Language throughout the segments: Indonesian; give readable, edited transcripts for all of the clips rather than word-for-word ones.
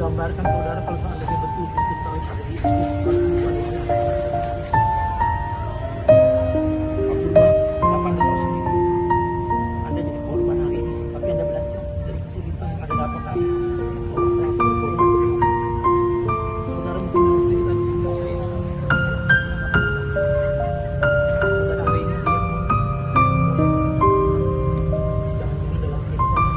menggambarkan saudara kalau seandainya betul-betul salib ada di apa Anda tahu sendiri? Anda jadi korban hari ini, tapi Anda belajar dari kesulitan yang ada dapat hari ini. Bahwa saya sebagai korban bagaimana? Saudara mungkin dengan cerita di sini saya yang sama. Saudara hari ini dia jangan ini dalam kehidupan.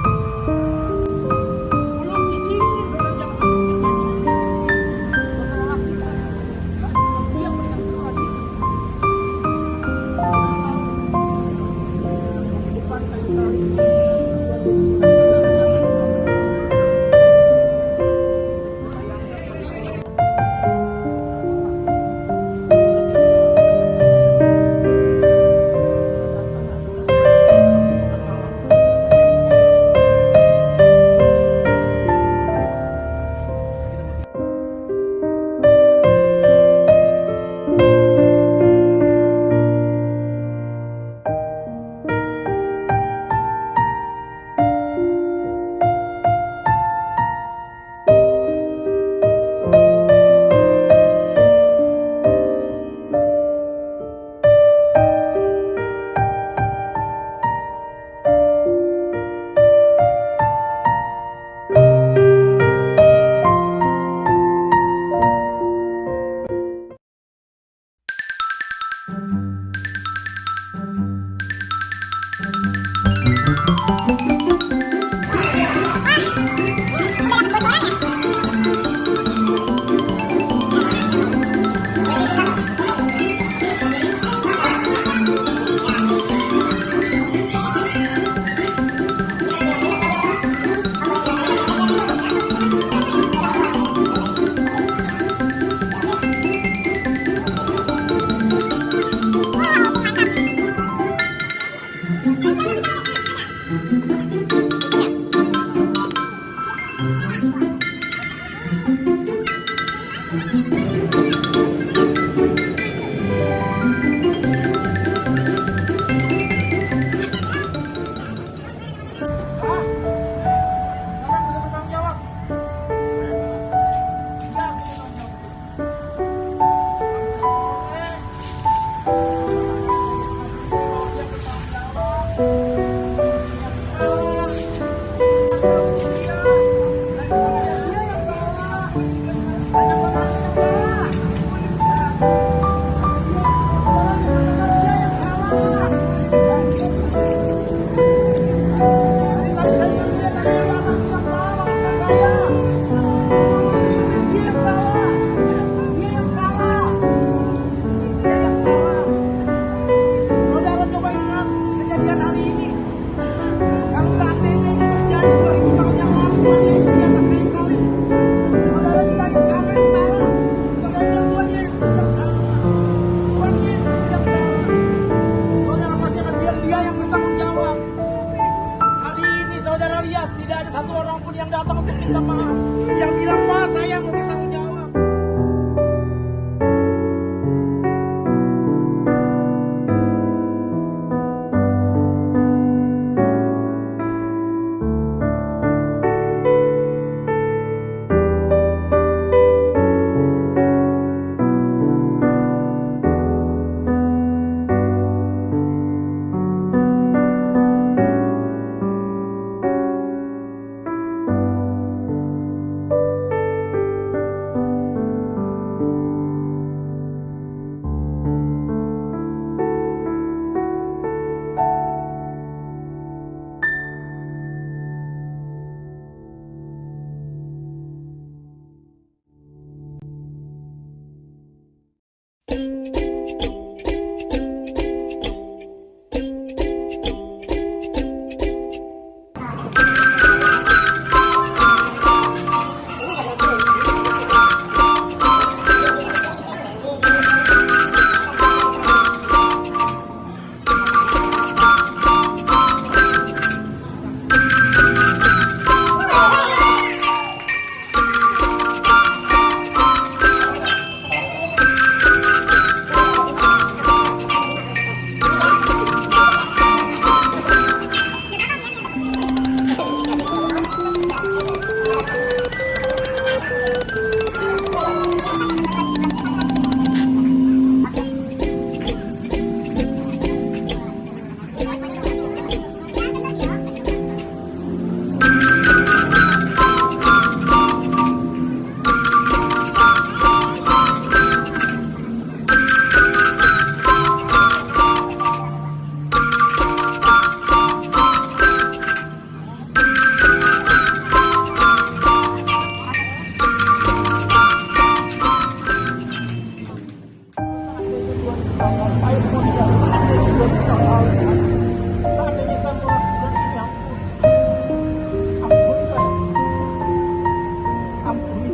Tidak ada satu orang pun yang datang untuk minta maaf, yang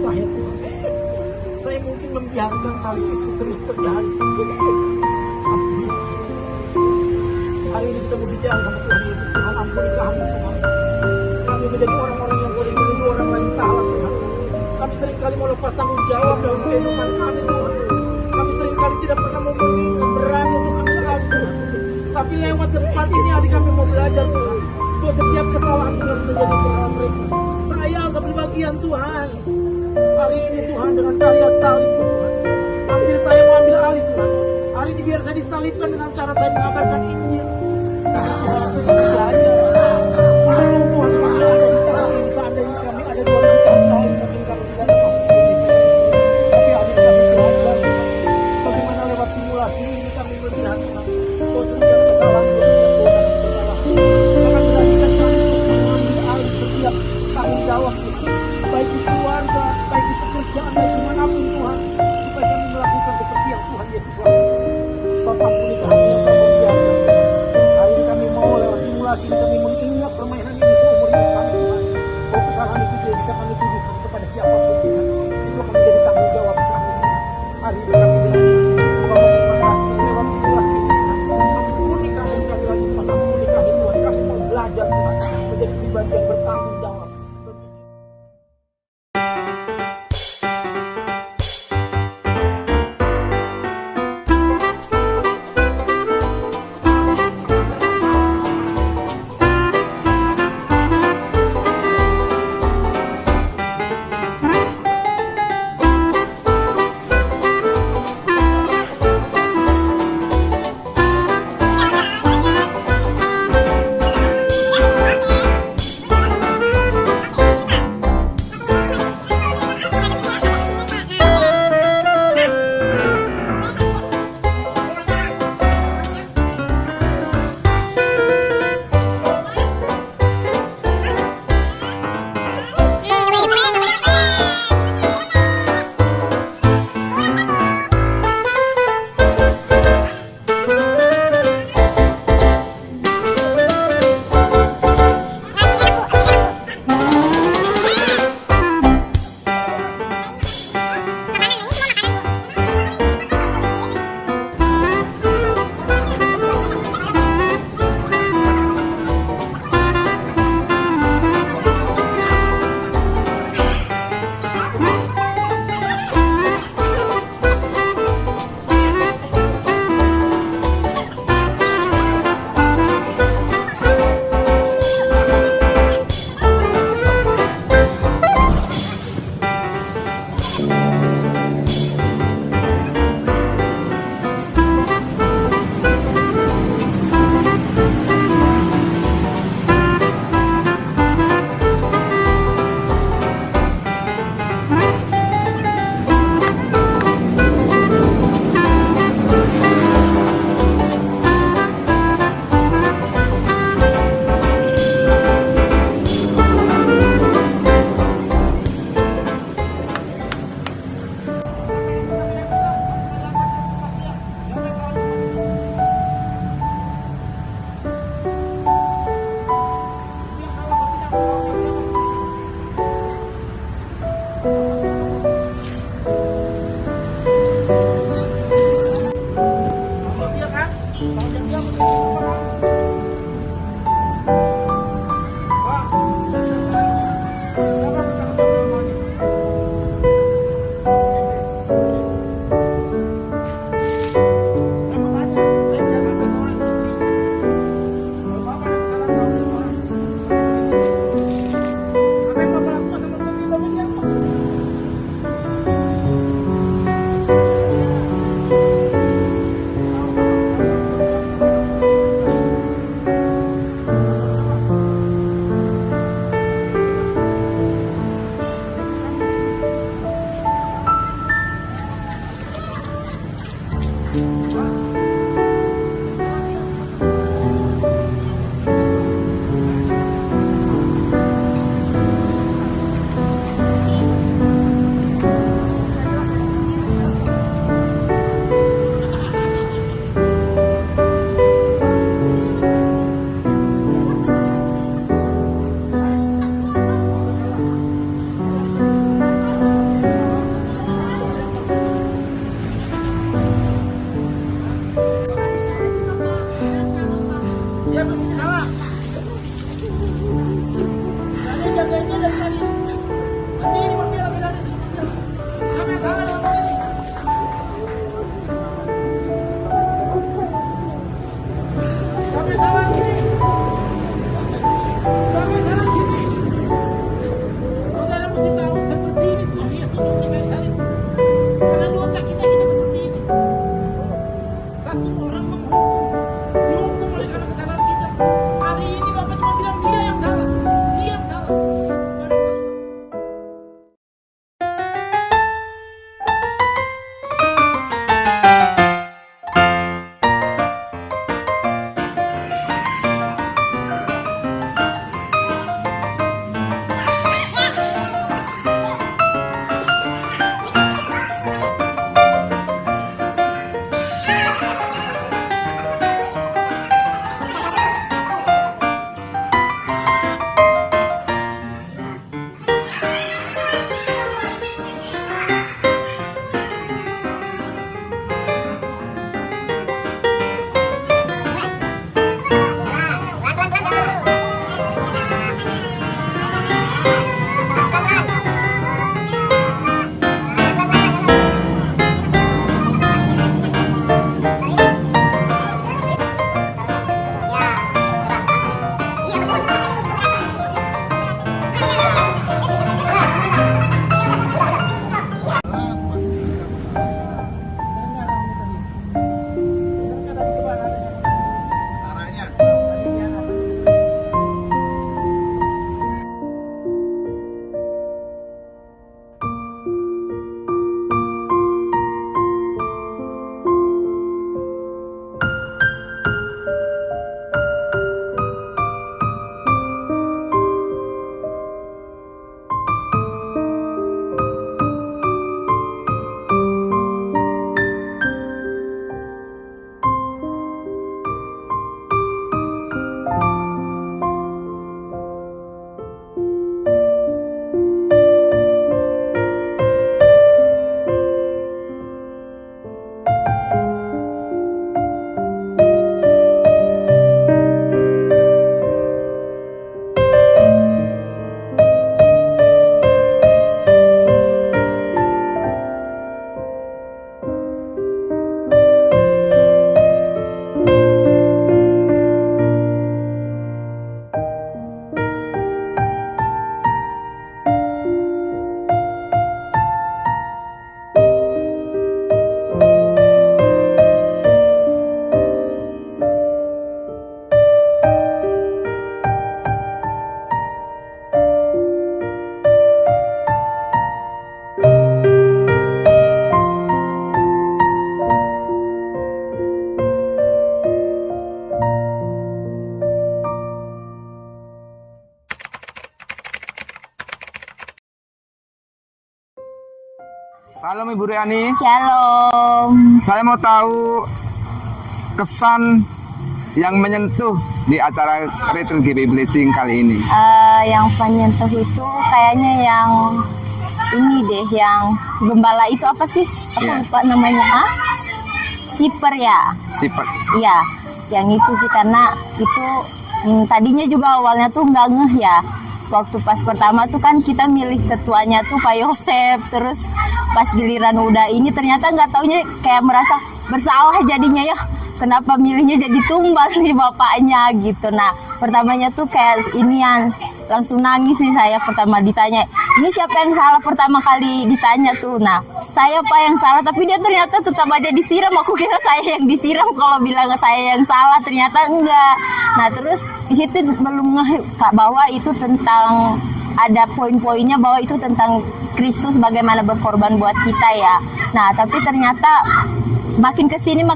saya Tuhan. Saya mungkin membiarkan salib itu terus terjadi. Ampuni saya. Hari ini kita berbicara sama Tuhan Yesus. Tuhan ampuni kami Tuhan. Kami menjadi orang-orang yang sering menuduh orang lain salah Tuhan. Kami seringkali mau lepas tanggung jawab dalam kehidupan kami Tuhan. Kami seringkali tidak pernah berani untuk ambil alih Tuhan. Tapi lewat tempat ini adik kami mau belajar Tuhan. Bahwa setiap kesalahan Tuhan menjadi kesalahan mereka. Saya ambil bagian Tuhan. Hari ini Tuhan dengan tarian salib Tuhan. Ambil saya mau ambil alih Tuhan. Hari ini biar saya disalibkan dengan cara saya mengabarkan Injil. Tuhan itu belajar. Tuhan belajar. Seandainya kami ada 2 tahun mungkin kami tidak tahu. Tapi hari ini kami belajar. Bagaimana lewat simulasi ini kami melihat Tuhan. Bahwa setiap kesalahan jangan beranikan kami untuk mengambil alih setiap tanggung jawab Tuhan. Baik di keluarga, baik di pekerjaan, baik dimanapun Tuhan. Supaya kami melakukan seperti yang Tuhan Yesus lakukan. Bapak ampuni kami yang telah membiarkan. Hari ini kami mau lewat simulasi ini kami mengingat permainan ini seumur hidup. Salam Ibu Riani. Shalom. Saya mau tahu kesan yang menyentuh di acara Retreat GBI Blessing kali ini. Yang menyentuh itu kayaknya yang ini deh, yang gembala itu apa sih? Aku Iya. lupa namanya. Siper ya? Sifat. Iya, yang itu sih karena itu tadinya juga awalnya tuh nggak ngeh ya. Waktu pas pertama tuh kan kita milih ketuanya tuh Pak Yosef, terus pas giliran udah ini ternyata nggak taunya kayak merasa bersalah jadinya ya. Kenapa milihnya jadi tumbal nih bapaknya gitu. Nah pertamanya tuh kayak inian langsung nangis sih saya pertama ditanya ini siapa yang salah pertama kali ditanya tuh. Nah saya Pak yang salah, tapi dia ternyata tetap aja disiram. Aku kira saya yang disiram kalau bilang saya yang salah, ternyata enggak. Nah terus di situ belum ngeh Kak bahwa itu tentang ada poin-poinnya bahwa itu tentang Kristus bagaimana berkorban buat kita ya. Nah tapi ternyata makin kesini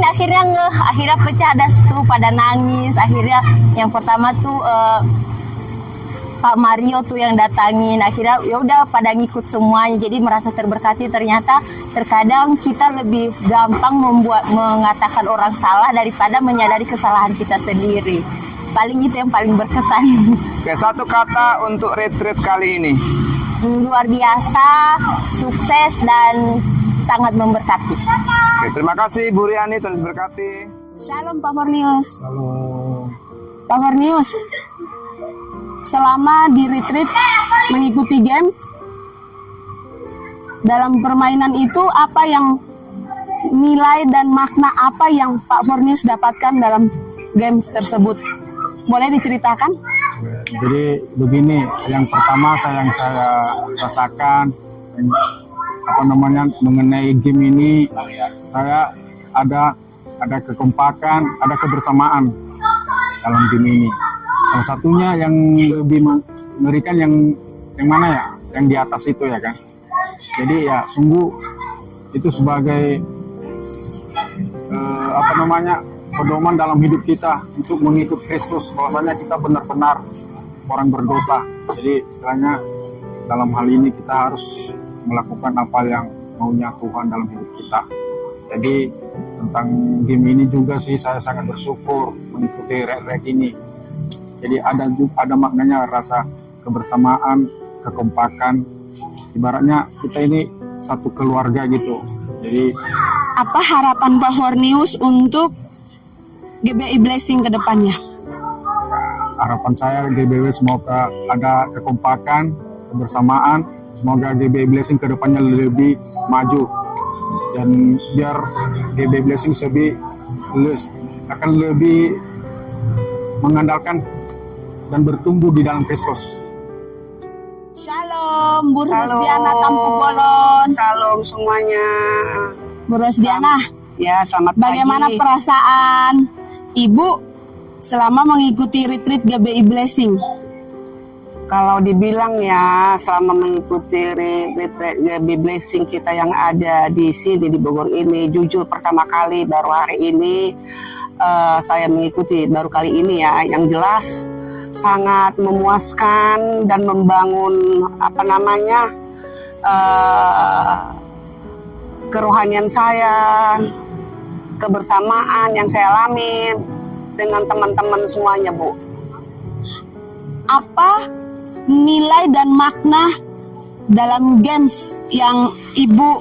akhirnya ngeh, akhirnya pecah das tuh pada nangis. Akhirnya yang pertama tuh Pak Mario tuh yang datangin, akhirnya ya udah pada ngikut semuanya, jadi merasa terberkati. Ternyata terkadang kita lebih gampang mengatakan orang salah daripada menyadari kesalahan kita sendiri. Paling itu yang paling berkesan. Oke, satu kata untuk retreat kali ini. Luar biasa, sukses dan sangat memberkati. Oke, terima kasih Bu Riani, terus berkati. Shalom Pak Fornius. Halo. Pak Fornius, selama di retreat mengikuti games, dalam permainan itu apa yang nilai dan makna apa yang Pak Fornius dapatkan dalam games tersebut? Boleh diceritakan? Jadi begini, yang pertama yang saya rasakan mengenai game ini, saya ada kekompakan, ada kebersamaan dalam game ini. Salah satunya yang lebih mengerikan yang mana ya? Yang di atas itu ya kan. Jadi ya sungguh itu sebagai pedoman dalam hidup kita untuk mengikut Kristus, bahwasanya kita benar-benar orang berdosa. Jadi istilahnya dalam hal ini kita harus melakukan apa yang maunya Tuhan dalam hidup kita. Jadi tentang game ini juga sih saya sangat bersyukur mengikuti retreat ini. Jadi ada maknanya, rasa kebersamaan, kekompakan. Ibaratnya kita ini satu keluarga gitu. Jadi Apa harapan Pak Fornius untuk GBI Blessing ke depannya? harapan saya GBW semoga ada kekompakan, kebersamaan. Semoga GBI Blessing ke depannya lebih maju. Dan biar GBI Blessing akan lebih mengandalkan dan bertumbuh di dalam Kristus. Shalom, Bu Shalom. Rosdiana Tampu Bolon. Salam semuanya. Bu Rosdiana, Ya, selamat bagaimana pagi. perasaan Ibu selama mengikuti retreat GBI Blessing? Kalau dibilang ya, selama mengikuti retreat GBI Blessing kita yang ada di sini di Bogor ini, jujur pertama kali baru hari ini saya mengikuti, baru kali ini ya, yang jelas sangat memuaskan dan membangun kerohanian saya, kebersamaan yang saya alami dengan teman-teman semuanya, Bu. Apa nilai dan makna dalam games yang Ibu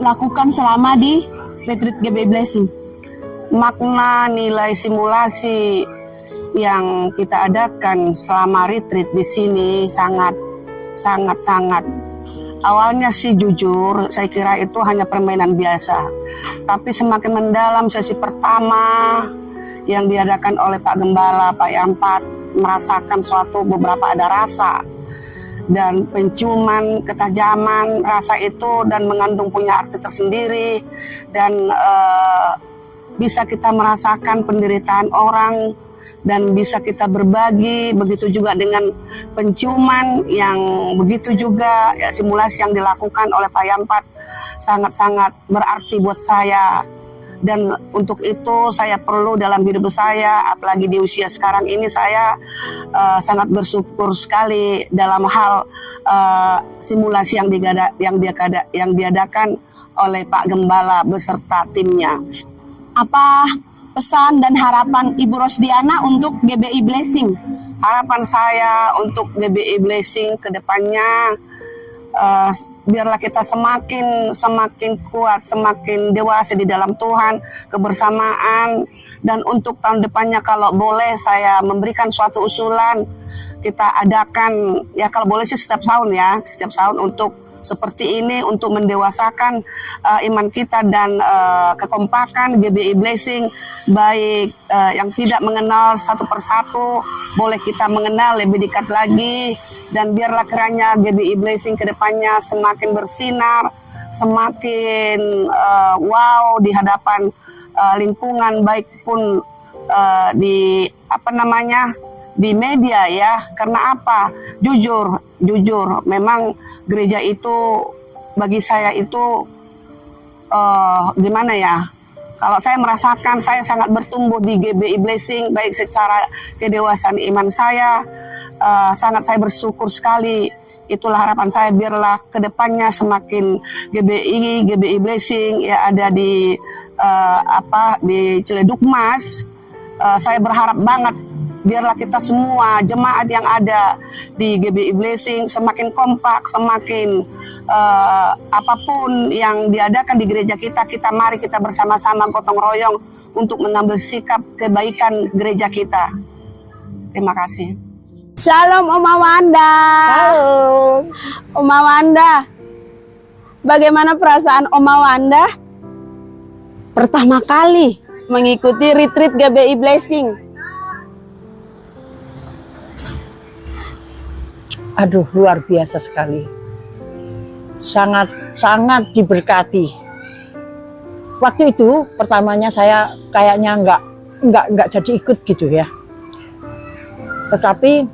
lakukan selama di retreat GBI Blessing? Makna nilai simulasi yang kita adakan selama retreat di sini sangat. Awalnya sih jujur, saya kira itu hanya permainan biasa. Tapi semakin mendalam sesi pertama yang diadakan oleh Pak Gembala, Pak Yampat, merasakan beberapa ada rasa dan penciuman, ketajaman rasa itu dan mengandung punya arti tersendiri dan bisa kita merasakan penderitaan orang dan bisa kita berbagi. Begitu juga dengan penciuman yang begitu juga ya, simulasi yang dilakukan oleh Pak Yampat sangat-sangat berarti buat saya Dan untuk itu saya perlu dalam hidup saya, apalagi di usia sekarang ini, saya sangat bersyukur sekali dalam hal simulasi yang diadakan oleh Pak Gembala beserta timnya. Apa pesan dan harapan Ibu Rosdiana untuk GBI Blessing? Harapan saya untuk GBI Blessing ke depannya, biarlah kita semakin kuat, semakin dewasa di dalam Tuhan, kebersamaan. Dan untuk tahun depannya kalau boleh saya memberikan suatu usulan, kita adakan, ya kalau boleh sih setiap tahun untuk seperti ini, untuk mendewasakan iman kita dan kekompakan GBI Blessing, baik yang tidak mengenal satu persatu, boleh kita mengenal lebih dekat lagi. Dan biarlah kiranya GBI Blessing ke depannya semakin bersinar, semakin wow di hadapan lingkungan, baik pun di di media ya. Karena apa? Jujur memang gereja itu bagi saya itu gimana ya? Kalau saya merasakan saya sangat bertumbuh di GBI Blessing, baik secara kedewasaan iman saya, sangat saya bersyukur sekali. Itulah harapan saya, biarlah kedepannya semakin GBI Blessing ya ada di di Ciledug Mas. Saya berharap banget biarlah kita semua jemaat yang ada di GBI Blessing semakin kompak, semakin apapun yang diadakan di gereja kita, mari kita bersama-sama gotong royong untuk mengambil sikap kebaikan gereja kita. Terima kasih. Shalom Oma Wanda. Halo. Oma Wanda, bagaimana perasaan Oma Wanda pertama kali mengikuti retreat GBI Blessing? Aduh, luar biasa sekali. Sangat diberkati. Waktu itu pertamanya saya kayaknya nggak jadi ikut gitu ya. Tetapi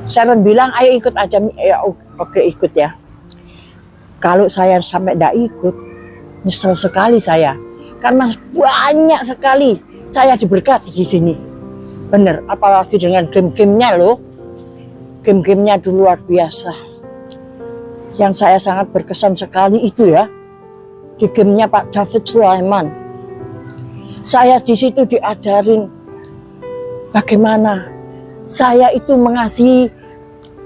saya bilang, ayo ikut aja. Ya, oke ikut ya. Kalau saya sampai nggak ikut, nyesel sekali saya. Karena banyak sekali saya diberkati di sini. Bener, apalagi dengan game-gamenya loh. Game-gamenya dulu luar biasa. Yang saya sangat berkesan sekali itu ya, di gamenya Pak David Sulaiman. Saya di situ diajarin bagaimana saya itu mengasihi,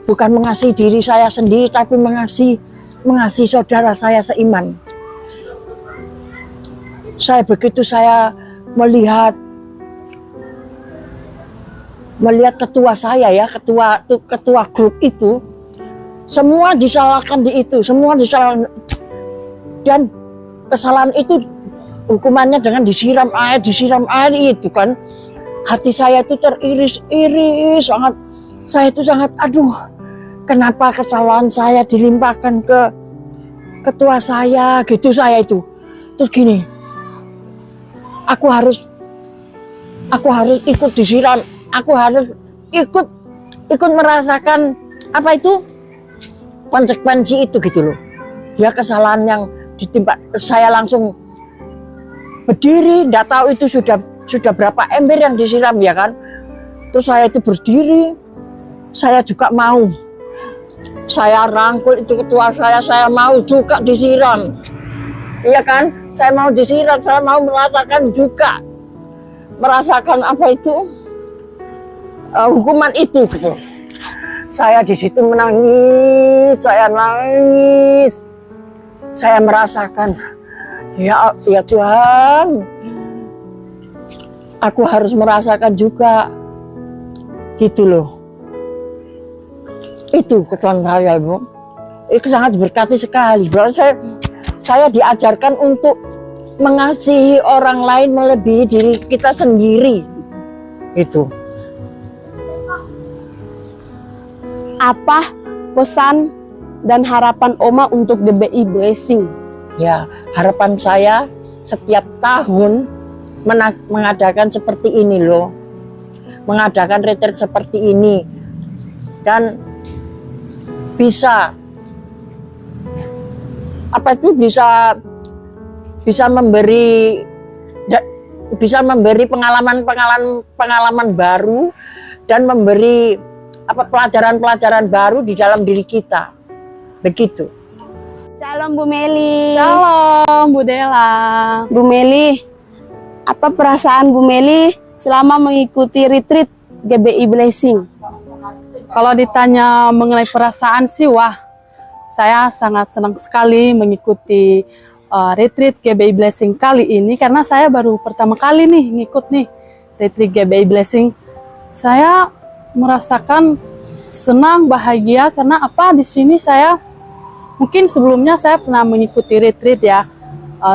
bukan mengasihi diri saya sendiri, tapi mengasihi saudara saya seiman. Begitu saya melihat ketua saya ya, ketua grup itu, semua disalahkan di itu, semua disalahkan, dan kesalahan itu hukumannya dengan disiram air itu kan. Hati saya itu teriris-iris sangat. Saya itu sangat, aduh, kenapa kesalahan saya dilimpahkan ke ketua saya gitu. Saya itu terus gini, aku harus ikut disiram. Aku harus ikut merasakan apa itu konsekuensi itu gitu loh. Ya, kesalahan yang ditimpa. Saya langsung berdiri, enggak tahu itu sudah berapa ember yang disiram ya kan. Terus saya itu berdiri, saya juga mau. Saya rangkul itu ketua saya mau juga disiram. Iya kan? Saya mau disiram, saya mau merasakan juga. Merasakan apa itu? Hukuman itu gitu. Saya di situ menangis, saya nangis. Saya merasakan, ya Tuhan, aku harus merasakan juga gitu loh. Itu ketuaan saya, Bu. Itu sangat berkati sekali. Berarti saya diajarkan untuk mengasihi orang lain melebihi diri kita sendiri. Itu. Apa pesan dan harapan Oma untuk GBI Blessing? Ya, harapan saya setiap tahun mengadakan seperti ini loh. Mengadakan retreat seperti ini. Dan bisa bisa memberi pengalaman baru dan memberi pelajaran-pelajaran baru di dalam diri kita. Begitu. Shalom Bu Meli. Shalom Bu Dela. Bu Meli, apa perasaan Bu Meli selama mengikuti retreat GBI Blessing? Kalau ditanya mengenai perasaan sih, wah, saya sangat senang sekali mengikuti retreat GBI Blessing kali ini karena saya baru pertama kali nih ngikut nih retreat GBI Blessing. Saya merasakan senang, bahagia karena apa, di sini saya mungkin sebelumnya saya pernah mengikuti retreat ya,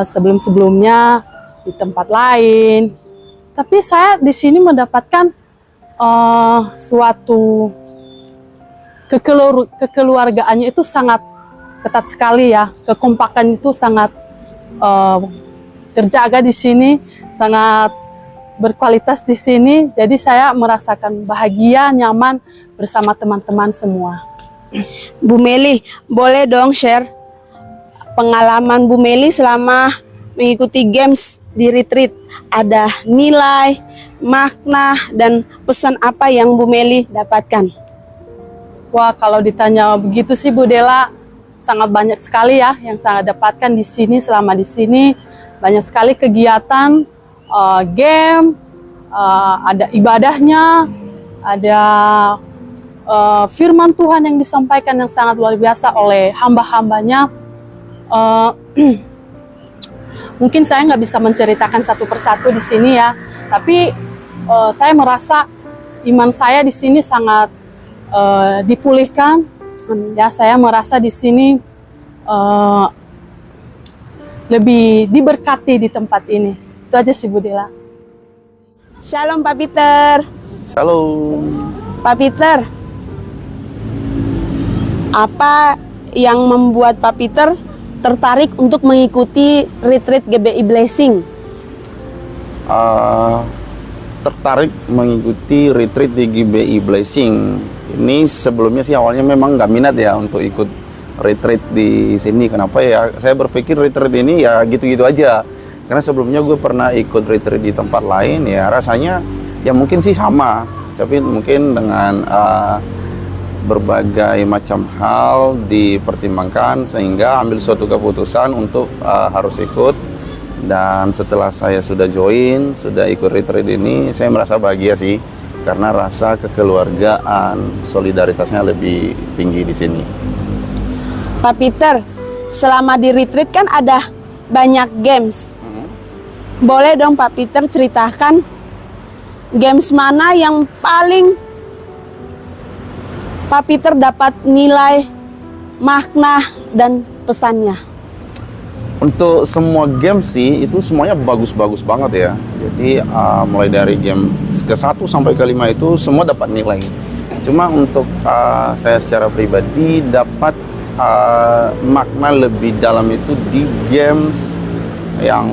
sebelum-sebelumnya di tempat lain. Tapi saya di sini mendapatkan suatu kekeluargaannya itu sangat ketat sekali ya, kekompakan itu sangat terjaga di sini, sangat berkualitas di sini. Jadi saya merasakan bahagia, nyaman bersama teman-teman semua. Bu Meli, boleh dong share pengalaman Bu Meli selama mengikuti games di retreat? Ada nilai, makna, dan pesan apa yang Bu Meli dapatkan? Wah, kalau ditanya begitu sih Bu Dela, sangat banyak sekali ya yang saya dapatkan di sini. Selama di sini banyak sekali kegiatan, game, ada ibadahnya, ada firman Tuhan yang disampaikan yang sangat luar biasa oleh hamba-hambanya. Mungkin saya nggak bisa menceritakan satu persatu di sini ya, tapi saya merasa iman saya di sini sangat dipulihkan. Ya, saya merasa di sini lebih diberkati di tempat ini. Itu aja sih Bu Dela. Shalom Pak Peter. Shalom. Pak Peter, apa yang membuat Pak Peter tertarik untuk mengikuti retreat GBI Blessing? Tertarik mengikuti retreat di GBI Blessing. Ini sebelumnya sih awalnya memang nggak minat ya untuk ikut retreat di sini. Kenapa ya? Saya berpikir retreat ini ya gitu-gitu aja. Karena sebelumnya gue pernah ikut retreat di tempat lain, ya rasanya ya mungkin sih sama, tapi mungkin dengan berbagai macam hal dipertimbangkan sehingga ambil suatu keputusan untuk harus ikut. Dan setelah saya sudah join, sudah ikut retreat ini, saya merasa bahagia sih karena rasa kekeluargaan, solidaritasnya lebih tinggi di sini. Pak Peter, selama di retreat kan ada banyak games. Boleh dong Pak Peter ceritakan games mana yang paling Pak Peter dapat nilai, makna, dan pesannya? Untuk semua game sih, itu semuanya bagus-bagus banget ya. Jadi mulai dari game ke-1 sampai ke-5 itu semua dapat nilai. Cuma untuk saya secara pribadi dapat makna lebih dalam itu di games yang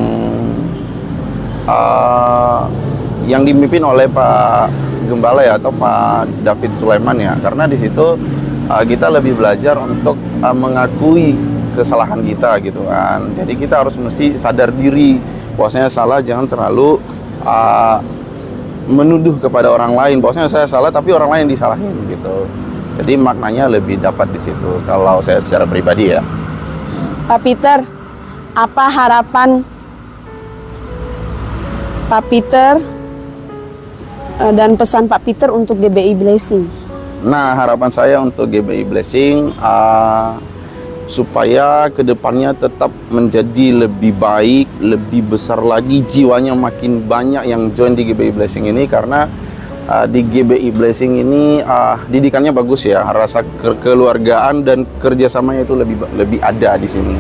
dipimpin oleh Pak Gembala ya, atau Pak David Sulaiman ya. Karena di situ kita lebih belajar untuk mengakui kesalahan kita gitu kan. Jadi kita harus mesti sadar diri bahwasanya salah, jangan terlalu menuduh kepada orang lain bahwasanya saya salah tapi orang lain disalahin gitu. Jadi maknanya lebih dapat di situ kalau saya secara pribadi ya. Pak Peter, apa harapan Pak Peter dan pesan Pak Peter untuk GBI Blessing? Nah, harapan saya untuk GBI Blessing supaya kedepannya tetap menjadi lebih baik, lebih besar lagi, jiwanya makin banyak yang join di GBI Blessing ini. Karena di GBI Blessing ini didikannya bagus ya, rasa kekeluargaan dan kerjasamanya itu lebih ada di sini.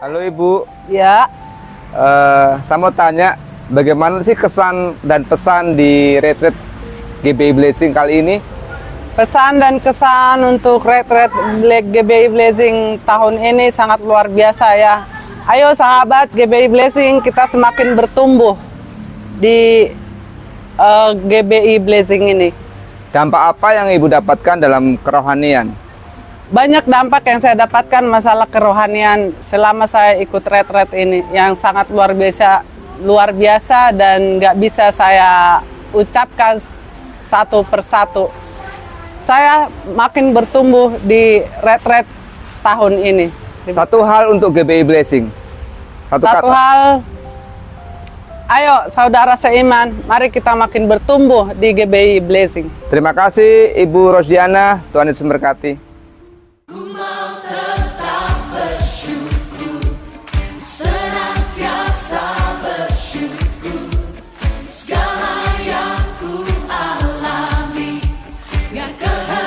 Halo Ibu, Ya, saya mau tanya bagaimana sih kesan dan pesan di retreat GBI Blessing kali ini? pesan dan kesan untuk retreat GBI Blessing tahun ini sangat luar biasa ya. Ayo sahabat GBI Blessing, kita semakin bertumbuh di GBI Blessing ini. Dampak apa yang Ibu dapatkan dalam kerohanian? Banyak dampak yang saya dapatkan masalah kerohanian selama saya ikut retret ini yang sangat luar biasa dan nggak bisa saya ucapkan satu persatu. Saya makin bertumbuh di retret tahun ini. Satu hal untuk GBI Blessing. Satu Satu kata. hal, ayo saudara seiman, mari kita makin bertumbuh di GBI Blessing. Terima kasih Ibu Rosdiana, Tuhan Yesus memberkati. Segala yang ku alami, biar kehendak